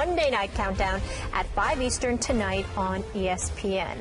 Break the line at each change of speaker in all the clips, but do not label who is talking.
Monday Night Countdown at 5 Eastern tonight on ESPN.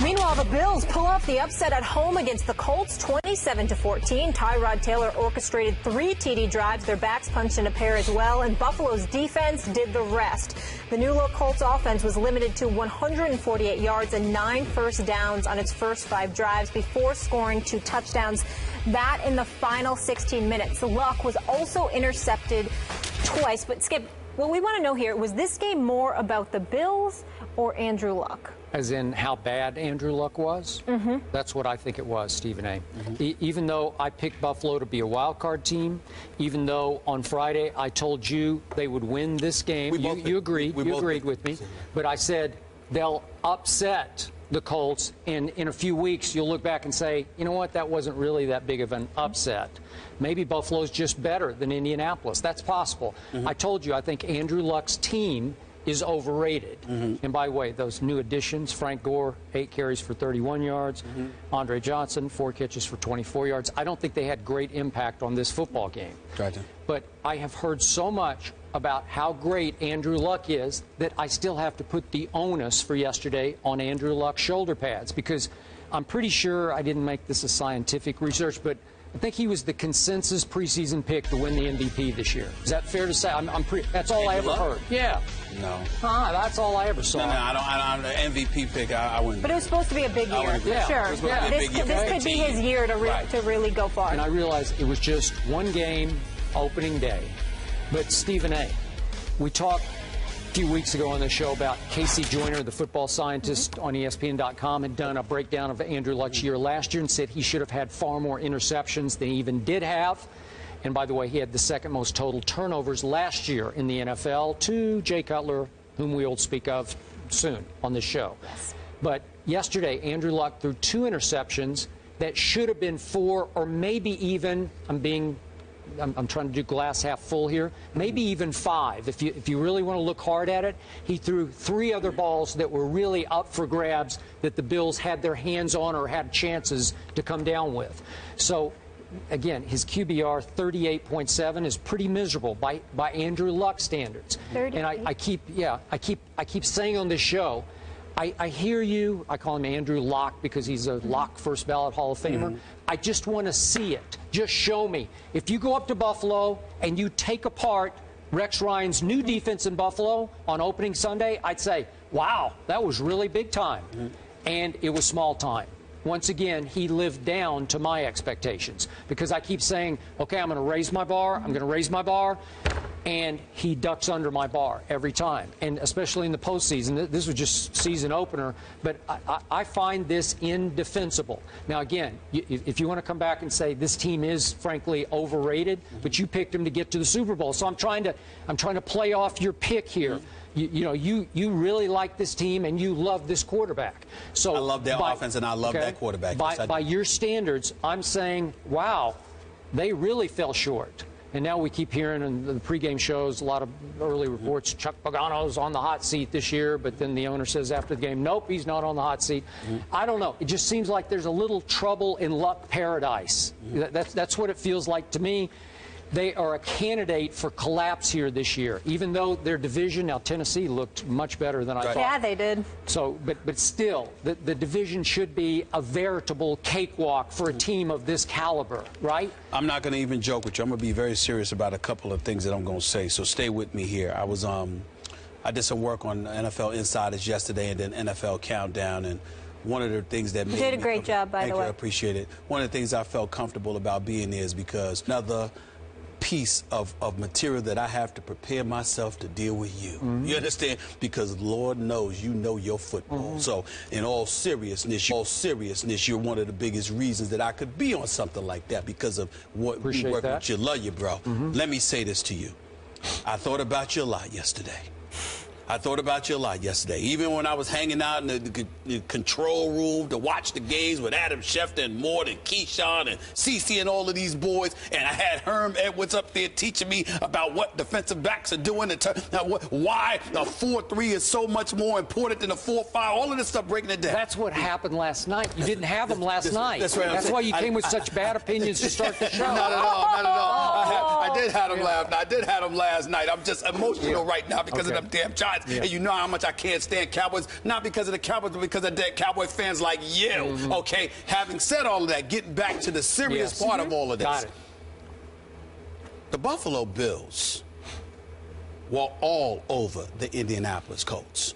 Meanwhile, the Bills pull off the upset at home against the Colts, 27-14. Tyrod Taylor orchestrated 3 TD drives. Their backs punched in a pair as well, and Buffalo's defense did the rest. The new-look Colts offense was limited to 148 yards and 9 first downs on its first 5 drives before scoring 2 touchdowns. That in the final 16 minutes. Luck was also intercepted twice. But, Skip, what we want to know here, was this game more about the Bills or Andrew Luck?
As in how bad Andrew Luck was? Mm-hmm. That's what I think it was, Stephen A. Mm-hmm. Even though I picked Buffalo to be a wild card team, even though on Friday I told you they would win this game, you agreed with me, but I said they'll upset the Colts, and in a few weeks you'll look back and say, you know what, that wasn't really that big of an upset. Maybe Buffalo's just better than Indianapolis. That's possible. Mm-hmm. I told you I think Andrew Luck's team is overrated. Mm-hmm. And by the way, those new additions, Frank Gore, 8 carries for 31 yards, mm-hmm. Andre Johnson, 4 catches for 24 yards. I don't think they had great impact on this football game. Gotcha. But I have heard so much about how great Andrew Luck is that I still have to put the onus for yesterday on Andrew Luck's shoulder pads, because I'm pretty sure, I didn't make this a scientific research, but I think he was the consensus preseason pick to win the MVP this year. Is that fair to say? That's all I ever heard. Yeah.
No.
That's all I ever saw.
No, I don't. MVP pick, I wouldn't.
But it was supposed to be a big year.
Yeah.
Sure. Yeah. This could be his year to really go far.
And I realized it was just one game, opening day. But Stephen A., we talked a few weeks ago on the show about Casey Joyner, the football scientist on ESPN.com, had done a breakdown of Andrew Luck's year last year and said he should have had far more interceptions than he even did have. And by the way, he had the second most total turnovers last year in the NFL to Jay Cutler, whom we will speak of soon on this show. Yes. But yesterday, Andrew Luck threw 2 interceptions that should have been 4 or maybe even, I'm trying to do glass half full here, maybe even 5. If you really want to look hard at it, he threw 3 other balls that were really up for grabs that the Bills had their hands on or had chances to come down with. So, again, his QBR 38.7 is pretty miserable by Andrew Luck standards. 38. And I keep saying on this show, I hear you. I call him Andrew Luck because he's a Luck first ballot Hall of Famer. Mm-hmm. I just want to see it. Just show me. If you go up to Buffalo and you take apart Rex Ryan's new defense in Buffalo on opening Sunday, I'd say, wow, that was really big time. Mm-hmm. And it was small time. Once again, he lived down to my expectations because I keep saying, okay, I'm going to raise my bar, I'm going to raise my bar, and he ducks under my bar every time, and especially in the postseason. This was just season opener, but I find this indefensible. Now, again, if you want to come back and say this team is, frankly, overrated, but you picked him to get to the Super Bowl, so I'm trying to play off your pick here. You really like this team and you love this quarterback. So
I love their offense and I love that quarterback.
By your standards, I'm saying, wow, they really fell short. And now we keep hearing in the pregame shows a lot of early reports, Chuck Pagano's on the hot seat this year, but then the owner says after the game, nope, he's not on the hot seat. I don't know. It just seems like there's a little trouble in Luck paradise. That's what it feels like to me. They are a candidate for collapse here this year, even though their division, now Tennessee looked much better than I thought.
Yeah, they did.
So, but still, the division should be a veritable cakewalk for a team of this caliber, right?
I'm not going to even joke with you. I'm going to be very serious about a couple of things that I'm going to say, so stay with me here. I did some work on NFL Insiders yesterday and then NFL Countdown, and one of the things that
you did a great job, by the way.
I appreciate it. One of the things I felt comfortable about being there is because another piece of material that I have to prepare myself to deal with you. Mm-hmm. You understand? Because Lord knows you know your football. Mm-hmm. So in all seriousness, you're one of the biggest reasons that I could be on something like that because of what we work with you. Love you, bro. Mm-hmm. Let me say this to you. I thought about you a lot yesterday. I thought about you a lot yesterday. Even when I was hanging out in the control room to watch the games with Adam Schefter and Mort and Keyshawn and CeCe and all of these boys, and I had Herm Edwards up there teaching me about what defensive backs are doing, why the 4-3 is so much more important than the 4-5, all of this stuff, breaking it down.
That's what happened last night. You didn't have them last night.
That's right.
That's why you came with such bad opinions to start the show.
Not at all. Not at all. I did have them last night. I did have them last night. I'm just emotional right now because of them damn Giants. And you know how much I can't stand Cowboys, not because of the Cowboys, but because of dead Cowboy fans like you. Okay, having said all of that, getting back to the serious part of all of this.
Got it.
The Buffalo Bills were all over the Indianapolis Colts.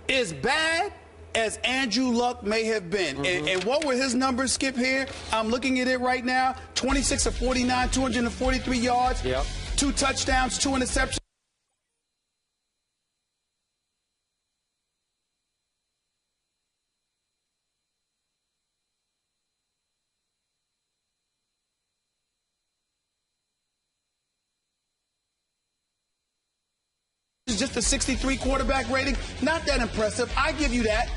As bad as Andrew Luck may have been, and what were his numbers, Skip, here? I'm looking at it right now. 26 of 49, 243 yards, 2 touchdowns, 2 interceptions. Just a 63 quarterback rating. Not that impressive. I give you that.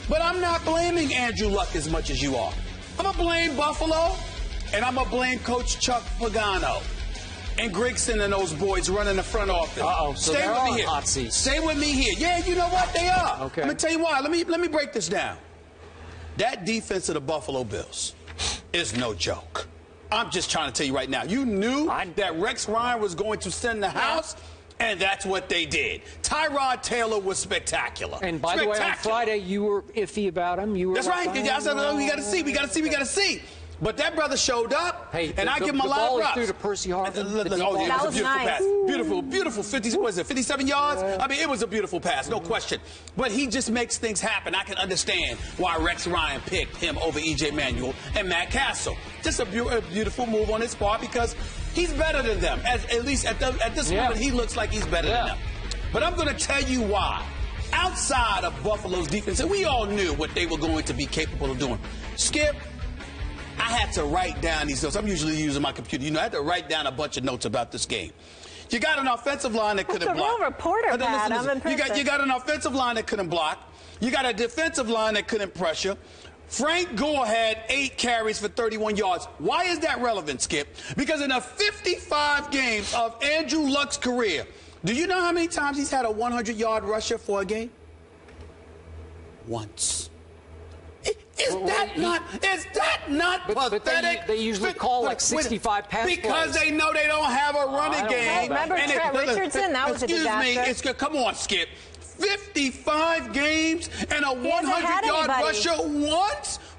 But I'm not blaming Andrew Luck as much as you are. I'm going to blame Buffalo, and I'm going to blame Coach Chuck Pagano and Grigson and those boys running the front office.
So
Stay with me here.
Hot seats.
Stay with me here. Yeah, you know what? They are.
Okay.
Let me tell you why. Let me break this down. That defense of the Buffalo Bills is no joke. I'm just trying to tell you right now. You knew that Rex Ryan was going to send the house. And that's what they did. Tyrod Taylor was spectacular.
And by the way, on Friday, you were iffy about him. You were
That's right. I said, no, we got to see. We got to see. But that brother showed up, and I give him a lot of props.
Through to Percy Harvin.
It was a beautiful pass. Beautiful 57 yards? I mean, it was a beautiful pass, no question. But he just makes things happen. I can understand why Rex Ryan picked him over E.J. Manuel and Matt Castle. Just a beautiful move on his part because he's better than them. At least at this moment, he looks like he's better than them. But I'm going to tell you why. Outside of Buffalo's defense, and we all knew what they were going to be capable of doing. Skip, I had to write down these notes. I'm usually using my computer. You know, I had to write down a bunch of notes about this game. You got an offensive line that couldn't block.
That's a real reporter, Pat. I'm impressed.
You got an offensive line that couldn't block. You got a defensive line that couldn't pressure. Frank Gore had 8 carries for 31 yards. Why is that relevant, Skip? Because in the 55 games of Andrew Luck's career, do you know how many times he's had a 100-yard rusher for a game? Once. Is that not pathetic?
They usually call like 65 pass plays.
Because they know they don't have a running game.
Remember Trent Richardson? That was a disaster.
Come on, Skip. 55 games and a 100-yard rusher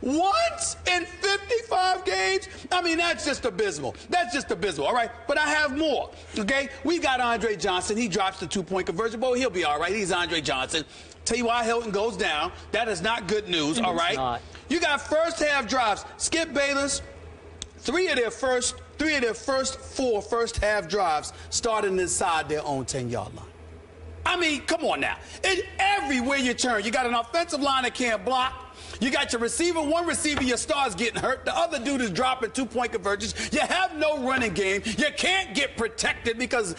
once in 55 games? I mean, that's just abysmal. All right, but I have more, okay? We got Andre Johnson. He drops the 2-point conversion. Boy, he'll be all right. He's Andre Johnson. Tell you why Hilton goes down. That is not good news, all right?
Not.
You got first-half drives. Skip Bayless, three of their first 4 first-half drives starting inside their own 10-yard line. I mean, come on now. Everywhere you turn, you got an offensive line that can't block. You got your receiver, one receiver, your star's getting hurt. The other dude is dropping 2-point conversions. You have no running game. You can't get protected because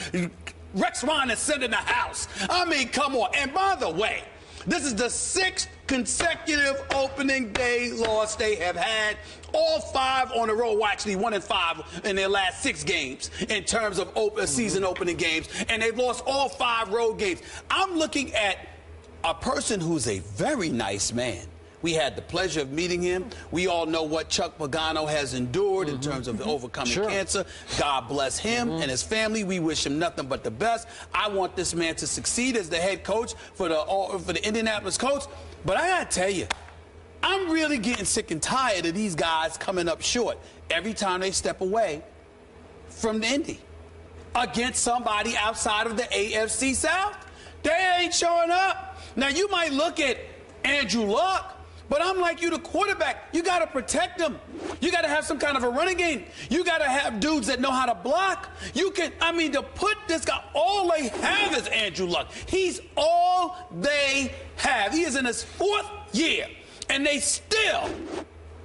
Rex Ryan is sending the house. I mean, come on. And by the way, this is the 6th consecutive opening day loss they have had. All 5 on the road. Well, actually, 1 and 5 in their last 6 games in terms of season opening games. And they've lost all 5 road games. I'm looking at a person who's a very nice man. We had the pleasure of meeting him. We all know what Chuck Pagano has endured in terms of overcoming cancer. God bless him and his family. We wish him nothing but the best. I want this man to succeed as the head coach for the Indianapolis Colts. But I got to tell you, I'm really getting sick and tired of these guys coming up short every time they step away from the Indy against somebody outside of the AFC South. They ain't showing up. Now, you might look at Andrew Luck, but I'm like you, the quarterback. You got to protect them. You got to have some kind of a running game. You got to have dudes that know how to block. To put this guy, all they have is Andrew Luck. He's all they have. He is in his 4th year, and they still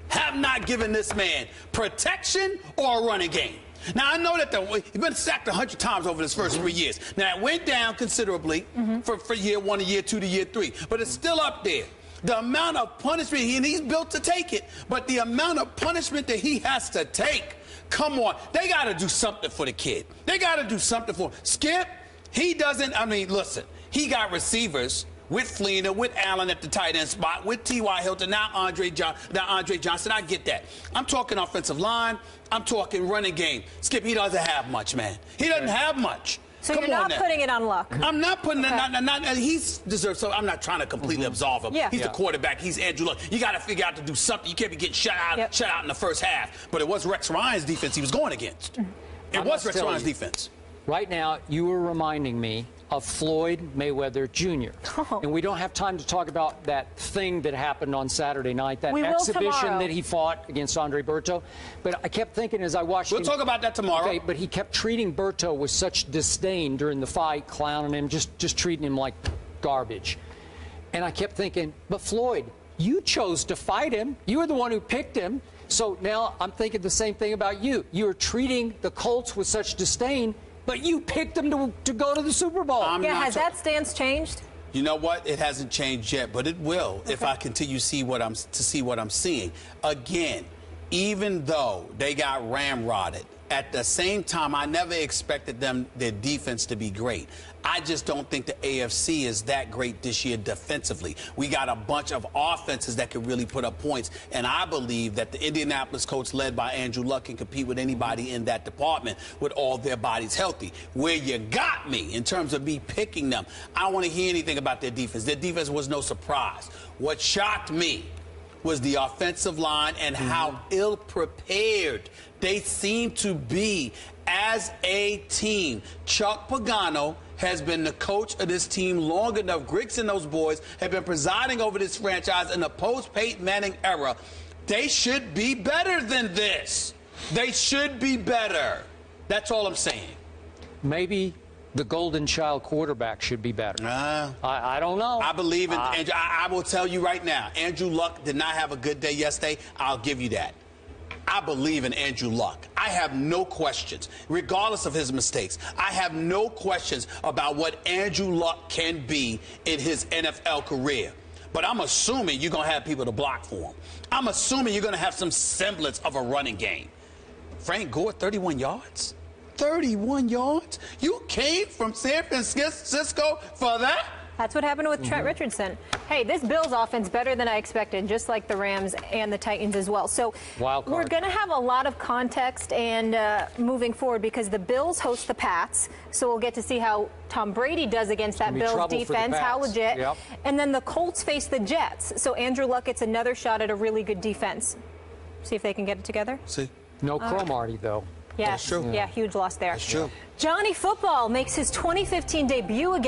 have not given this man protection or a running game. Now, I know that he's been sacked 100 times over his first 3 years. Now, it went down considerably for year 1 to year 2 to year 3, but it's still up there. The amount of punishment, and he's built to take it, but the amount of punishment that he has to take, come on. They got to do something for the kid. They got to do something for him. Skip, he doesn't, I mean, listen, he got receivers with Fleener, with Allen at the tight end spot, with T.Y. Hilton, now Andre Johnson. I get that. I'm talking offensive line. I'm talking running game. Skip, he doesn't have much, man. He doesn't have much.
So you're not putting it on Luck?
I'm not putting it, he deserves, so I'm not trying to completely absolve him. He's the quarterback. He's Andrew Luck. You got to figure out to do something. You can't be getting shut out in the first half. But it was Rex Ryan's defense he was going against. It was Rex Ryan's defense.
Right now, you were reminding me of Floyd Mayweather Jr. And we don't have time to talk about that thing that happened on Saturday night, that exhibition that he fought against Andre Berto. But I kept thinking as I watched
We'll talk about that tomorrow.
Okay, but he kept treating Berto with such disdain during the fight, clowning him, just treating him like garbage. And I kept thinking, but Floyd, you chose to fight him. You were the one who picked him. So now I'm thinking the same thing about you. You are treating the Colts with such disdain, but you picked them to go to the Super Bowl.
Has that stance changed?
You know what? It hasn't changed yet, but it will if I continue to see what I'm seeing. Again, even though they got ramrodded, at the same time, I never expected their defense to be great. I just don't think the AFC is that great this year defensively. We got a bunch of offenses that can really put up points, and I believe that the Indianapolis Colts, led by Andrew Luck, can compete with anybody in that department with all their bodies healthy. Where you got me in terms of me picking them, I don't want to hear anything about their defense. Their defense was no surprise. What shocked me was the offensive line and how ill-prepared they seem to be as a team. Chuck Pagano has been the coach of this team long enough. Griggs and those boys have been presiding over this franchise in the post-Peyton Manning era. They should be better than this. They should be better. That's all I'm saying.
Maybe the golden child quarterback should be better. I don't know.
I believe in Andrew. I will tell you right now, Andrew Luck did not have a good day yesterday. I'll give you that. I believe in Andrew Luck. I have no questions, regardless of his mistakes. I have no questions about what Andrew Luck can be in his NFL career. But I'm assuming you're going to have people to block for him. I'm assuming you're going to have some semblance of a running game. Frank Gore, 31 yards? 31 yards? You came from San Francisco for that?
That's what happened with Trent Richardson. Hey, this Bills offense better than I expected, just like the Rams and the Titans as well. So we're going to have a lot of context and moving forward because the Bills host the Pats. So we'll get to see how Tom Brady does against that Bills defense, how legit. And then the Colts face the Jets. So Andrew Luck gets another shot at a really good defense. See if they can get it together.
No Cromartie, though.
Yes.
That's true.
Yeah, huge loss there.
That's true.
Johnny Football makes his 2015 debut again.